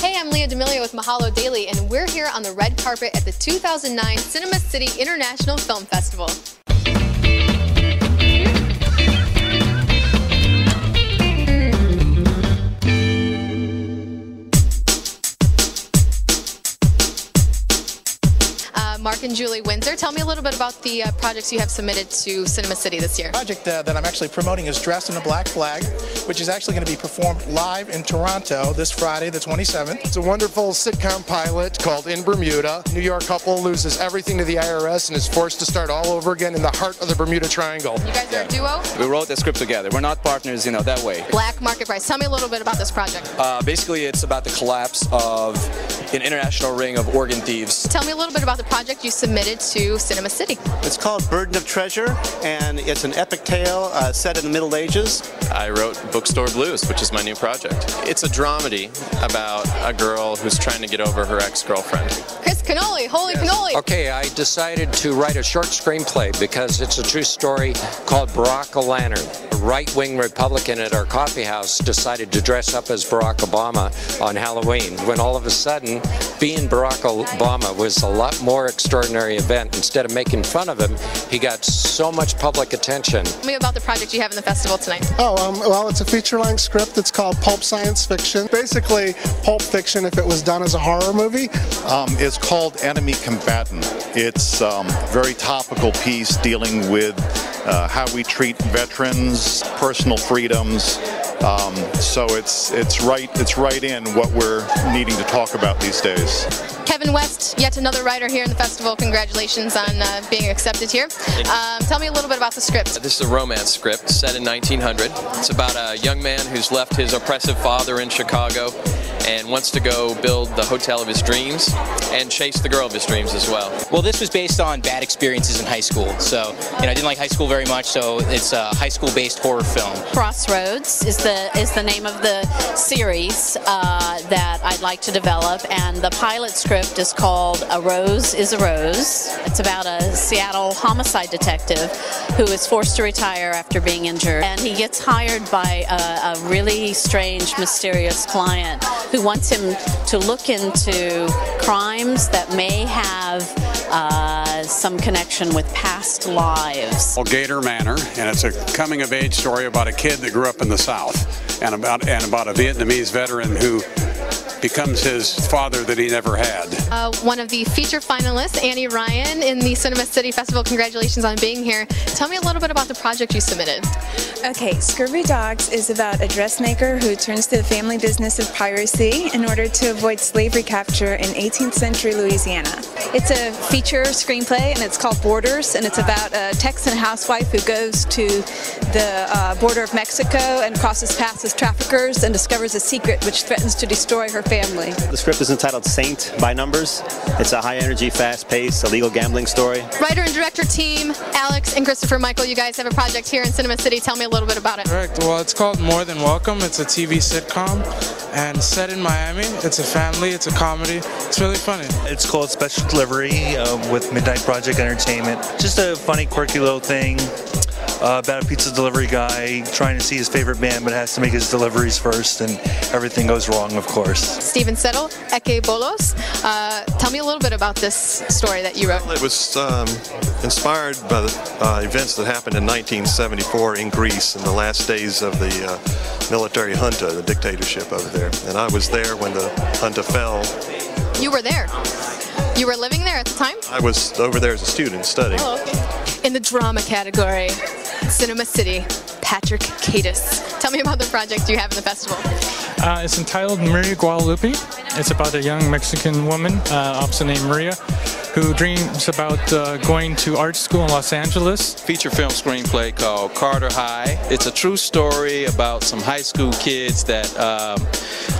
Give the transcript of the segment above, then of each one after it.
Hey, I'm Leah D'Amelio with Mahalo Daily, and we're here on the red carpet at the 2009 Cinema City International Film Festival. Mark and Julie Windsor, tell me a little bit about the projects you have submitted to Cinema City this year. The project that I'm actually promoting is Dressed in a Black Flag, which is actually going to be performed live in Toronto this Friday, the 27th. It's a wonderful sitcom pilot called In Bermuda. A New York couple loses everything to the IRS and is forced to start all over again in the heart of the Bermuda Triangle. You guys are a duo? We wrote the script together. We're not partners, that way. Black Market Price. Tell me a little bit about this project. Basically, it's about the collapse of an international ring of organ thieves. Tell me a little bit about the project you submitted to Cinema City. It's called Burden of Treasure, and it's an epic tale set in the Middle Ages. I wrote Bookstore Blues, which is my new project. It's a dramedy about a girl who's trying to get over her ex-girlfriend. Chris Cannoli, holy cannoli! Okay, I decided to write a short screenplay because it's a true story called Barack O'Lantern. A right-wing Republican at our coffee house decided to dress up as Barack Obama on Halloween, when all of a sudden, being Barack Obama was a lot more extraordinary event. Instead of making fun of him, he got so much public attention. Tell me about the project you have in the festival tonight. Well, it's a feature-length script. It's called Pulp Science Fiction. Basically, pulp fiction if it was done as a horror movie. It's called Enemy Combatant. It's a very topical piece dealing with how we treat veterans, personal freedoms. So it's right in what we're needing to talk about these days. Kevin West, yet another writer here in the festival. Congratulations on being accepted here. Tell me a little bit about the script. This is a romance script set in 1900. It's about a young man who's left his oppressive father in Chicago and wants to go build the hotel of his dreams and chase the girl of his dreams as well. Well, this was based on bad experiences in high school. So, I didn't like high school very much, so it's a high school-based horror film. Crossroads is the name of the series that I'd like to develop, and the pilot script is called A Rose is a Rose. It's about a Seattle homicide detective who is forced to retire after being injured, and he gets hired by a really strange, mysterious client who wants him to look into crimes that may have some connection with past lives. Gator Manor, and it's a coming-of-age story about a kid that grew up in the South, and about a Vietnamese veteran who becomes his father that he never had. One of the feature finalists, Annie Ryan, in the Cinema City Festival. Congratulations on being here. Tell me a little bit about the project you submitted. Okay, Scurvy Dogs is about a dressmaker who turns to the family business of piracy in order to avoid slavery capture in 18th century Louisiana. It's a feature screenplay, and it's called Borders, and it's about a Texan housewife who goes to the border of Mexico and crosses paths with traffickers and discovers a secret which threatens to destroy her family. The script is entitled Saint by Numbers. It's a high-energy, fast-paced, illegal gambling story. Writer and director team, Alex and Christopher Michael, you guys have a project here in Cinema City. Tell me a little bit about it. Correct. Well, it's called More Than Welcome. It's a TV sitcom and set in Miami. It's a family, it's a comedy. It's really funny. It's called Special Delivery with Midnight Project Entertainment. Just a funny, quirky little thing about a pizza delivery guy trying to see his favorite band but has to make his deliveries first, and everything goes wrong, of course. Steven Settle, Eke Bolos. Tell me a little bit about this story that you wrote. Well, it was inspired by the events that happened in 1974 in Greece in the last days of the military junta, the dictatorship over there. And I was there when the junta fell. You were there? You were living there at the time? I was over there as a student studying. Oh, okay. In the drama category, Cinema City, Patrick Cadis. Tell me about the project you have in the festival. It's entitled Maria Guadalupe. It's about a young Mexican woman, also named Maria, who dreams about going to art school in Los Angeles. Feature film screenplay called Carter High. It's a true story about some high school kids that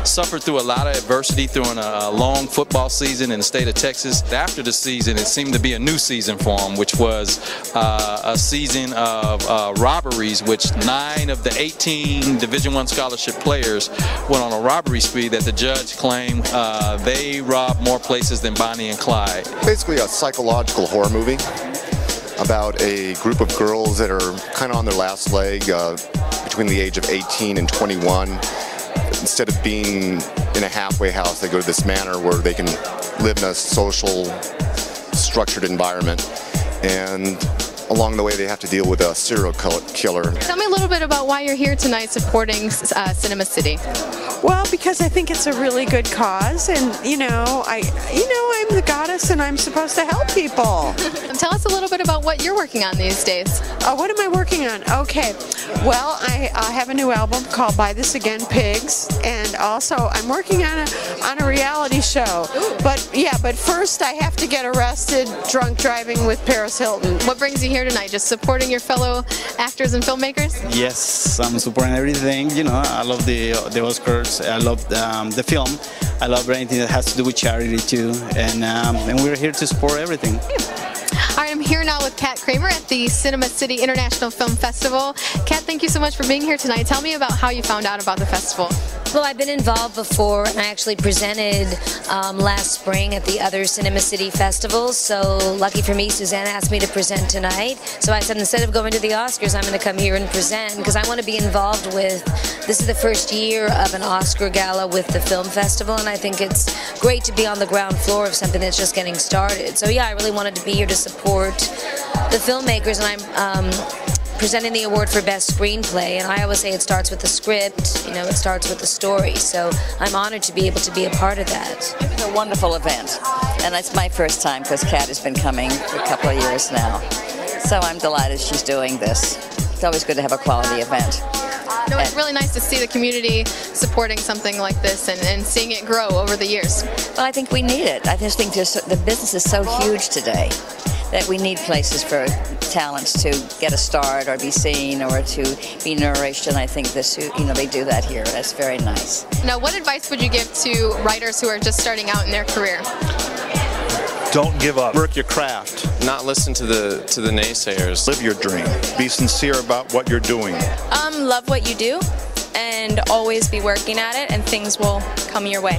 suffered through a lot of adversity during a long football season in the state of Texas. After the season, it seemed to be a new season for them, which was a season of robberies, which 9 of the 18 Division I scholarship players went on a robbery spree that the judge claimed they robbed more places than Bonnie and Clyde. Basically a psychological horror movie about a group of girls that are kind of on their last leg between the age of 18 and 21. Instead of being an a halfway house. They go to this manor where they can live in a social, structured environment. And along the way, they have to deal with a serial killer. Tell me a little bit about why you're here tonight supporting Cinema City. Well, because I think it's a really good cause, and I'm the goddess, and I'm supposed to help people. Tell us a little bit about what you're working on these days. What am I working on? Okay, well, I have a new album called Buy This Again, Pigs, and also I'm working on a reality show. But first I have to get arrested drunk driving with Paris Hilton. What brings you here tonight? Just supporting your fellow actors and filmmakers? Yes, I'm supporting everything. I love the Oscars. I love the film. I love anything that has to do with charity too, and we're here to support everything. All right, I'm here now with Kat Kramer at the Cinema City International Film Festival. Kat, thank you so much for being here tonight. Tell me about how you found out about the festival. Well, I've been involved before, and I actually presented last spring at the other Cinema City festivals, so lucky for me, Suzanne asked me to present tonight. So I said instead of going to the Oscars, I'm going to come here and present, because I want to be involved with, this is the first year of an Oscar gala with the film festival, and I think it's great to be on the ground floor of something that's just getting started. So yeah, I really wanted to be here to support the filmmakers, and I'm presenting the award for Best Screenplay, and I always say it starts with the script, it starts with the story, so I'm honored to be able to be a part of that. It's a wonderful event, and it's my first time because Kat has been coming for a couple of years now, so I'm delighted she's doing this. It's always good to have a quality event. No, it's really nice to see the community supporting something like this and seeing it grow over the years. Well, I think we need it. I just think the business is so huge today that we need places for talents to get a start or be seen or to be nourished, and I think this, they do that here. That's very nice. Now, what advice would you give to writers who are just starting out in their career? Don't give up. Work your craft. Not listen to the naysayers. Live your dream. Be sincere about what you're doing. Love what you do and always be working at it, and things will come your way.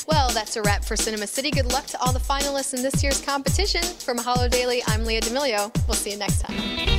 Well, that's a wrap for Cinema City. Good luck to all the finalists in this year's competition. For Mahalo Daily, I'm Leah D'Amelio. We'll see you next time.